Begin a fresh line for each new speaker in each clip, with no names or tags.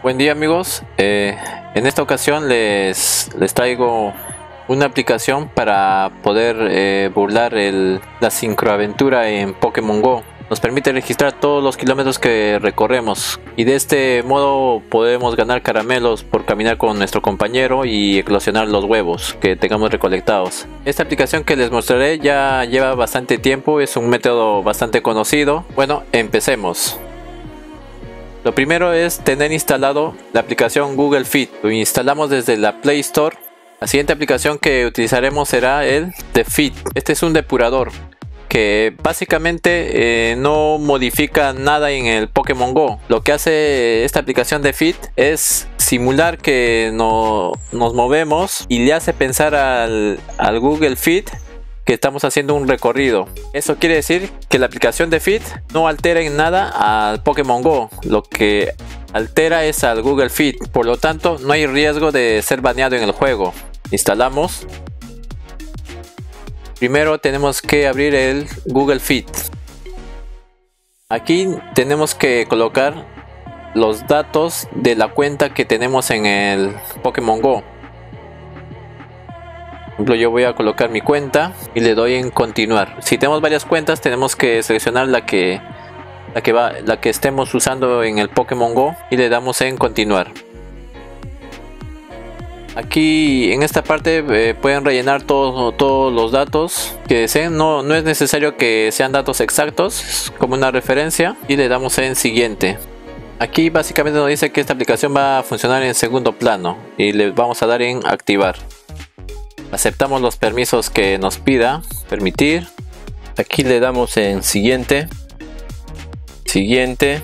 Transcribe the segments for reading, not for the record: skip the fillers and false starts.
Buen día amigos, en esta ocasión les traigo una aplicación para poder burlar la sincroaventura en Pokémon Go. Nos permite registrar todos los kilómetros que recorremos y de este modo podemos ganar caramelos por caminar con nuestro compañero y eclosionar los huevos que tengamos recolectados. Esta aplicación que les mostraré ya lleva bastante tiempo, es un método bastante conocido. Bueno, empecemos. Lo primero es tener instalado la aplicación Google Fit. Lo instalamos desde la Play Store. La siguiente aplicación que utilizaremos será el The Fit. Este es un depurador que básicamente no modifica nada en el Pokémon Go. Lo que hace esta aplicación de Fit es simular que nos movemos y le hace pensar al Google Fit que estamos haciendo un recorrido. Eso quiere decir que la aplicación de Fit no altera en nada al Pokémon Go. Lo que altera es al Google Fit. Por lo tanto, no hay riesgo de ser baneado en el juego. Instalamos. Primero tenemos que abrir el Google Fit. Aquí tenemos que colocar los datos de la cuenta que tenemos en el Pokémon Go. Por ejemplo, yo voy a colocar mi cuenta y le doy en continuar. Si tenemos varias cuentas, tenemos que seleccionar la que estemos usando en el Pokémon Go y le damos en continuar. Aquí en esta parte pueden rellenar todos los datos que deseen. No es necesario que sean datos exactos, como una referencia, y le damos en siguiente. Aquí básicamente nos dice que esta aplicación va a funcionar en segundo plano y le vamos a dar en activar. Aceptamos los permisos que nos pida, permitir. Aquí le damos en siguiente. Siguiente.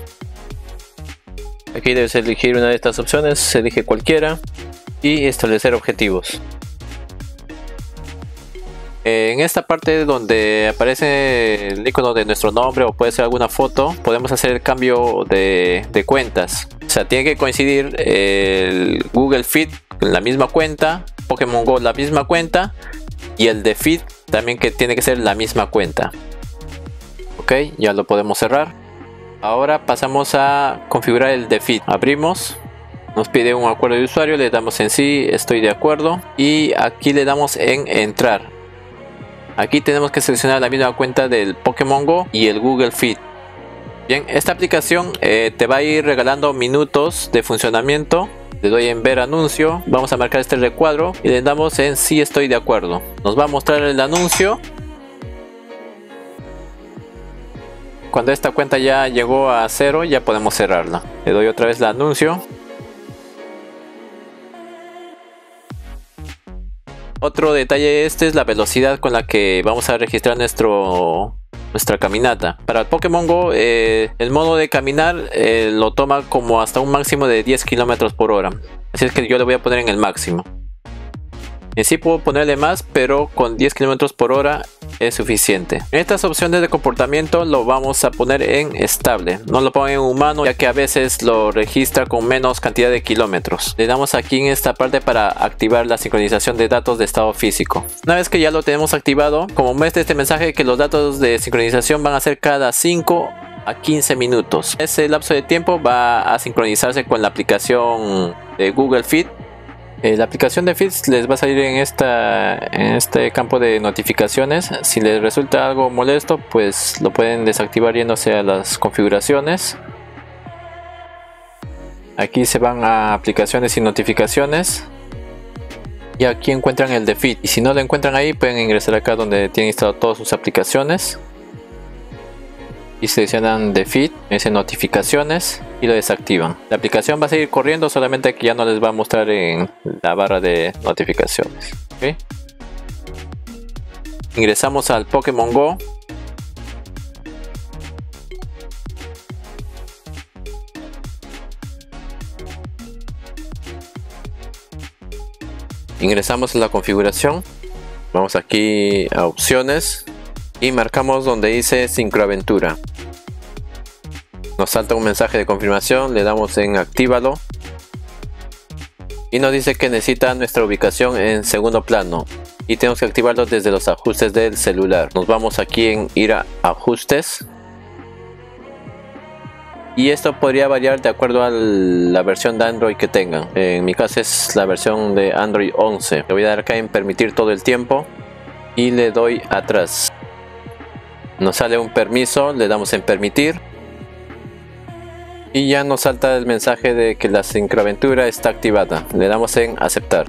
Aquí debes elegir una de estas opciones, se elige cualquiera. Y establecer objetivos. En esta parte donde aparece el icono de nuestro nombre o puede ser alguna foto, podemos hacer el cambio de cuentas. O sea, tiene que coincidir el Google Fit en la misma cuenta, Pokémon Go la misma cuenta y el de Fit también, que tiene que ser la misma cuenta. Ok, ya lo podemos cerrar. Ahora pasamos a configurar el de Fit. Abrimos. Nos pide un acuerdo de usuario, le damos en sí, estoy de acuerdo, y aquí le damos en entrar. Aquí tenemos que seleccionar la misma cuenta del Pokémon Go y el Google Fit. Bien, esta aplicación te va a ir regalando minutos de funcionamiento. Le doy en ver anuncio, vamos a marcar este recuadro y le damos en sí, estoy de acuerdo. Nos va a mostrar el anuncio. Cuando esta cuenta ya llegó a 0, ya podemos cerrarla. Le doy otra vez el anuncio. Otro detalle es la velocidad con la que vamos a registrar nuestra caminata. Para el Pokémon Go, el modo de caminar lo toma como hasta un máximo de 10 km por hora. Así es que yo le voy a poner en el máximo. En sí puedo ponerle más, pero con 10 km por hora es suficiente. En estas opciones de comportamiento lo vamos a poner en estable. No lo pongo en humano, ya que a veces lo registra con menos cantidad de kilómetros. Le damos aquí en esta parte para activar la sincronización de datos de estado físico. Una vez que ya lo tenemos activado, como muestra este mensaje que los datos de sincronización van a ser cada 5 a 15 minutos. Ese lapso de tiempo va a sincronizarse con la aplicación de Google Fit. La aplicación de Fit les va a salir en este campo de notificaciones. Si les resulta algo molesto, pues lo pueden desactivar yéndose a las configuraciones. Aquí se van a aplicaciones y notificaciones. Y aquí encuentran el de Fit. Y si no lo encuentran ahí, pueden ingresar acá donde tienen instalado todas sus aplicaciones. Y seleccionan de Fit, dice notificaciones y lo desactivan. La aplicación va a seguir corriendo, solamente que ya no les va a mostrar en la barra de notificaciones. ¿Okay? Ingresamos al Pokémon Go. Ingresamos en la configuración. Vamos aquí a opciones. Y marcamos donde dice sincroaventura. Nos salta un mensaje de confirmación, le damos en actívalo. Y nos dice que necesita nuestra ubicación en segundo plano. Y tenemos que activarlo desde los ajustes del celular. Nos vamos aquí en ir a ajustes. y esto podría variar de acuerdo a la versión de Android que tengan. En mi caso es la versión de Android 11. Le voy a dar acá en permitir todo el tiempo y le doy atrás. Nos sale un permiso, le damos en permitir y ya nos salta el mensaje de que la sincroaventura está activada. Le damos en aceptar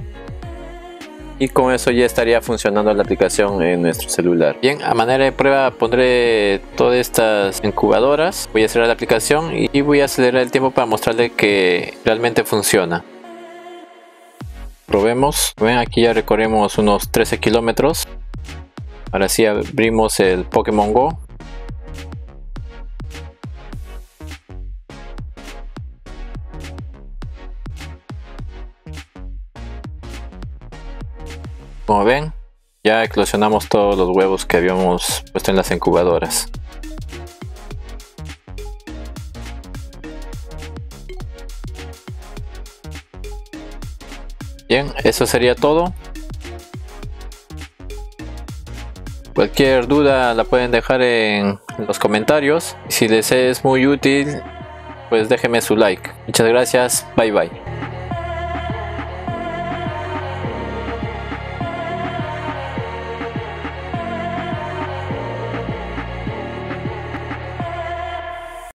y con eso ya estaría funcionando la aplicación en nuestro celular. Bien, a manera de prueba pondré todas estas incubadoras. Voy a cerrar la aplicación y voy a acelerar el tiempo para mostrarle que realmente funciona. Probemos. Ven, aquí ya recorremos unos 13 kilómetros. Ahora sí abrimos el Pokémon Go. Como ven, ya eclosionamos todos los huevos que habíamos puesto en las incubadoras. Bien, eso sería todo. Cualquier duda la pueden dejar en los comentarios. Si les es muy útil, pues déjenme su like. Muchas gracias, bye bye.